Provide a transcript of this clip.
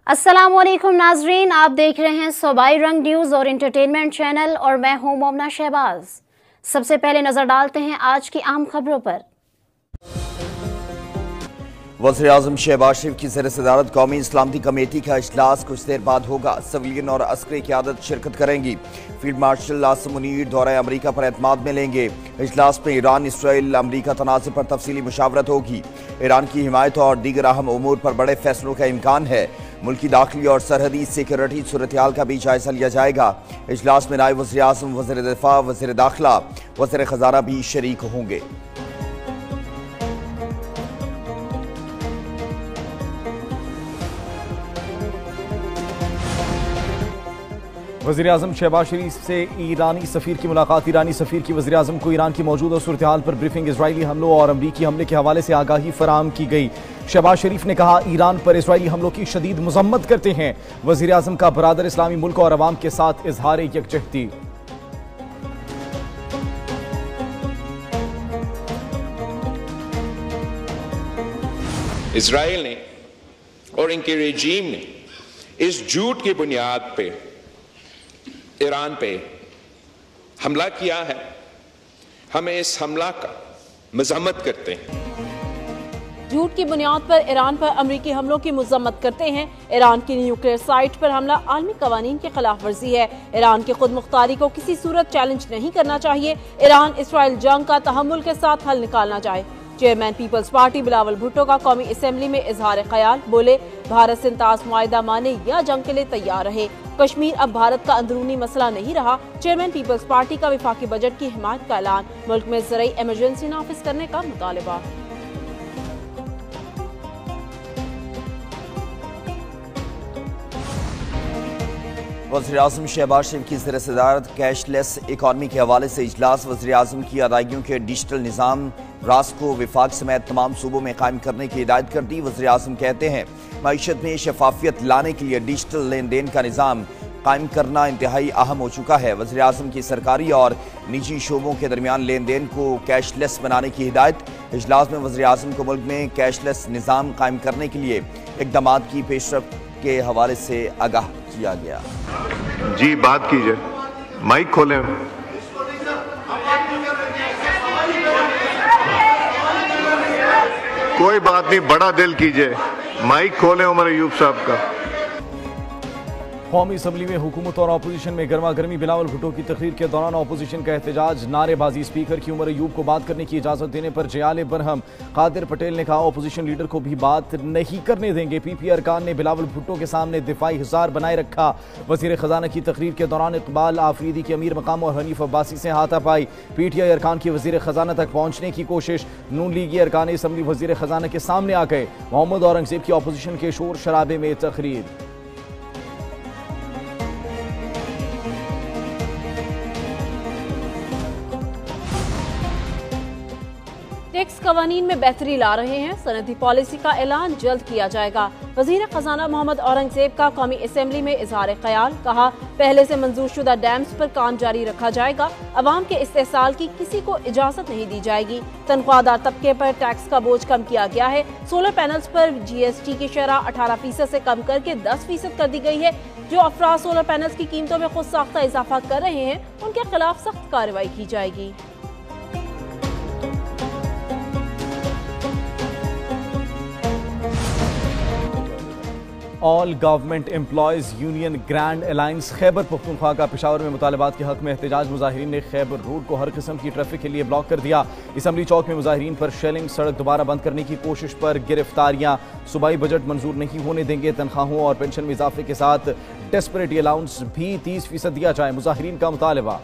अस्सलामुअलैकुम नाजरीन, आप देख रहे हैं सूबाई रंग न्यूज़ और इंटरटेनमेंट चैनल और मैं हूं मोमना शहबाज। सबसे पहले नजर डालते हैं आज की आम खबरों पर। वज़ीर-ए-आज़म शहबाज शरीफ की ज़ेर-ए-सदारत कौमी इस्लामती कमेटी का इजलास कुछ देर बाद होगा। सिविलियन और अस्करी क़यादत शिरकत करेंगी। फील्ड मार्शल आसिम मुनीर दौरा अमरीका पर एतमाद में लेंगे। इजलास में ईरान, इसराइल, अमरीका तनाज़े पर तफसीली मुशावरत होगी। ईरान की हिमायत और दीगर अहम उमूर पर बड़े फैसलों का इम्कान है। मुल्की दाखिली और सरहदी सिक्योरिटी सूरत-ए-हाल का भी जायजा लिया जाएगा। इजलास में नायब वज़ीर-ए-आज़म, वज़ीर दिफा, वज़ीर दाखिला, वज़ीर खजाना भी शरीक होंगे। वज़ीर-ए-आज़म शहबाज शरीफ से ईरानी सफ़ीर की मुलाकात। ईरानी सफ़ीर की वज़ीर-ए-आज़म को ईरान की मौजूदा सूरत-ए-हाल पर ब्रीफिंग, इजरायली हमलों और अमरीकी हमले के हवाले से आगाही फराहम की गई। शहबाज शरीफ ने कहा, ईरान पर इजरायली हमलों की शदीद मज़म्मत करते हैं। वज़ीर-ए-आज़म का बरादर इस्लामी मुल्क और अवाम के साथ इजहार यकजहती। इजराइल ने और इनके रेजीम ने इस झूठ की बुनियाद पे ईरान पे हमला किया है। हमें इस हमला का मजम्मत करते हैं। झूठ की बुनियाद पर ईरान पर अमरीकी हमलों की मजम्मत करते हैं। ईरान की न्यूक्लियर साइट पर हमला आलमी कवानीन की खिलाफ वर्जी है। ईरान की खुद मुख्तारी को किसी सूरत चैलेंज नहीं करना चाहिए। ईरान इसराइल जंग का तहम्मुल के साथ हल निकालना चाहे। Chairman people's party Bilawal Bhutto का कौमी असेंबली में इजहार ख्याल, बोले भारत से इंताज मुआहिदा माने या जंग के लिए तैयार रहे। कश्मीर अब भारत का अंदरूनी मसला नहीं रहा। चेयरमैन पीपल्स पार्टी का विफाकी बजट की हिमायत का ऐलान। मुल्क में ज़रई इमरजेंसी नाफिज करने का मुतालबा। वज़ीर-ए-आज़म शहबाज शरीफ की ज़ेर-ए-सदारत कैशलेस इकॉनमी के हवाले से इजलास। वज़ीर-ए-आज़म की अदायगियों के डिजिटल निज़ाम रास को विफाक समेत तमाम सूबों में कायम करने की हिदायत कर दी। वज़ीर-ए-आज़म कहते हैं, मईशत में शफाफियत लाने के लिए डिजिटल लेन देन का निज़ाम कायम करना इंतहाई अहम हो चुका है। वज़ीर-ए-आज़म की सरकारी और निजी शोबों के दरमियान लेन देन को कैशलेस बनाने की हिदायत। इजलास में वज़ीर-ए-आज़म को मुल्क में कैशलेस निज़ाम कायम करने के लिए इक़दाम की पेशरफ्त के हवाले से आगाह किया गया। जी, बात कीजिए, माइक खोलें। कोई बात नहीं, बड़ा दिल कीजिए, माइक खोलें उमर अयूब साहब का। कौमी असम्बली में हुकूमत और अपोजिशन में गर्मा गर्मी। बिलावल भुट्टो की तकरीर के दौरान अपोजिशन का एहतजाज, नारेबाजी। स्पीकर की उमर अयूब को बात करने की इजाजत देने पर जयाले बरहम। कादिर पटेल ने कहा, अपोजिशन लीडर को भी बात नहीं करने देंगे। पीपी अरकान ने बिलावल भुट्टो के सामने दिफाई हिसार बनाए रखा। वजीर खजाना की तकरीर के दौरान इकबाल आफरीदी की अमीर मकाम और हनीफ अब्बासी से हाथापाई। पीटीआई अरकान की वजीर खजाना तक पहुंचने की कोशिश। नून लीगी अरकान असम्बली वजीर खजाना के सामने आ गए। मोहम्मद औरंगजेब की अपोजिशन के शोर शराबे में तकरीर। टैक्स कवानीन में बेहतरी ला रहे हैं। सनदी पॉलिसी का ऐलान जल्द किया जाएगा। वजीर खजाना मोहम्मद औरंगजेब का कौमी असेंबली में इजहार ख्याल, कहा पहले से मंजूर शुदा डैम्स पर काम जारी रखा जाएगा। अवाम के इस्तेसाल की किसी को इजाजत नहीं दी जाएगी। तनख्वाहदार तबके पर टैक्स का बोझ कम किया गया है। सोलर पैनल्स पर GST की शरह 18% से कम करके 10% कर दी गई है। जो अफराद सोलर पैनल्स की कीमतों में खुद साख्ता इजाफा कर रहे हैं, उनके खिलाफ सख्त कार्रवाई की जाएगी। All government employees union grand alliance Khyber Pakhtunkhwa का पेशावर में मुतालबात के हक में एहतजाज। मुजाहिरीन ने खैबर रोड को हर किस्म की ट्रैफिक के लिए ब्लॉक कर दिया। असम्बली चौक में मुजाहिरीन पर शेलिंग, सड़क दोबारा बंद करने की कोशिश पर गिरफ्तारियां। सूबाई बजट मंजूर नहीं होने देंगे। तनख्वाहों और पेंशन में इजाफे के साथ डेस्परेटी अलाउंस भी 30% दिया जाए। मुजाहिरीन का मुतालबा।